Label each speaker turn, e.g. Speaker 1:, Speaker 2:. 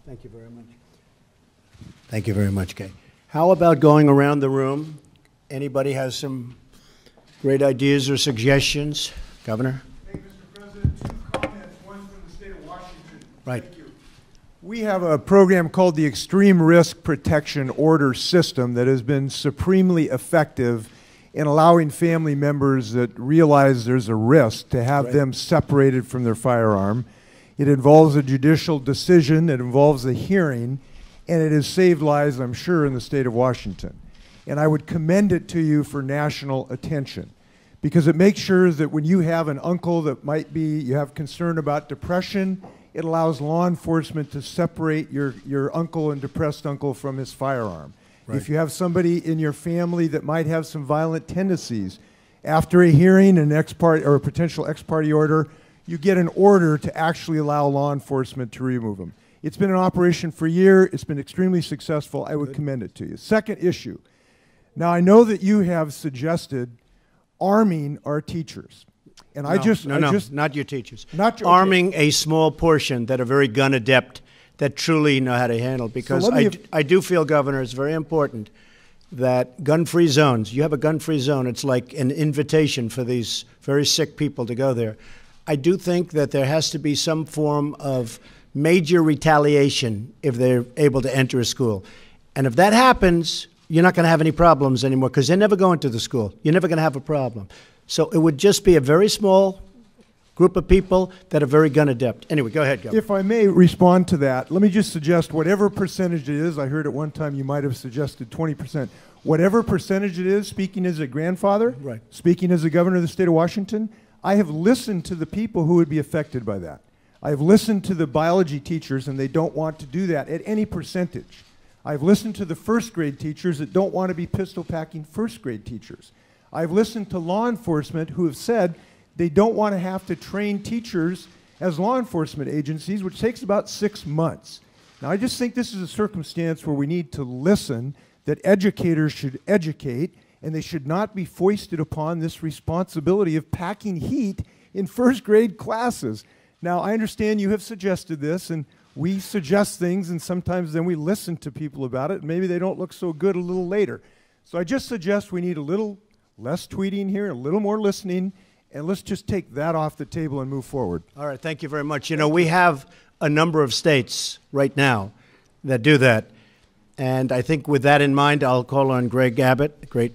Speaker 1: Thank you very much. Thank you very much, Kay. How about going around the room? Anybody has some great ideas or suggestions? Governor?
Speaker 2: Hey, Mr. President, two comments, one from the state of Washington.
Speaker 1: Right.
Speaker 2: Thank you. We have a program called the Extreme Risk Protection Order System that has been supremely effective in allowing family members that realize there's a risk to have them separated from their firearm. It involves a judicial decision, it involves a hearing, and it has saved lives, I'm sure, in the state of Washington. And I would commend it to you for national attention, because it makes sure that when you have an uncle that might be, you have concern about depression, it allows law enforcement to separate your uncle and depressed uncle from his firearm. Right. If you have somebody in your family that might have some violent tendencies, after a hearing, an ex parte or a potential ex parte order, you get an order to actually allow law enforcement to remove them. It's been in operation for a year. It's been extremely successful. I would commend it to you. Second issue. Now, I know that you have suggested arming our teachers. And
Speaker 1: not your teachers. Arming a small portion that are very gun adept, that truly know how to handle. Because so I do feel, Governor, it's very important that gun-free zones, you have a gun-free zone, it's like an invitation for these very sick people to go there. I do think that there has to be some form of major retaliation if they're able to enter a school. And if that happens, you're not going to have any problems anymore, because they're never going to the school. You're never going to have a problem. So it would just be a very small group of people that are very gun adept. Anyway, go ahead, Governor.
Speaker 2: If I may respond to that, let me just suggest whatever percentage it is. I heard at one time you might have suggested 20%. Whatever percentage it is, speaking as a grandfather, speaking as a governor of the state of Washington, I have listened to the people who would be affected by that. I have listened to the biology teachers, and they don't want to do that at any percentage. I've listened to the first grade teachers that don't want to be pistol packing first grade teachers. I've listened to law enforcement who have said they don't want to have to train teachers as law enforcement agencies, which takes about 6 months. Now, I just think this is a circumstance where we need to listen, that educators should educate, and they should not be foisted upon this responsibility of packing heat in first grade classes. Now, I understand you have suggested this, and we suggest things, and sometimes then we listen to people about it, and maybe they don't look so good a little later. So I just suggest we need a little less tweeting here, a little more listening, and let's just take that off the table and move forward.
Speaker 1: All right, thank you very much. You know, we have a number of states right now that do that. And I think with that in mind, I'll call on Greg Abbott, great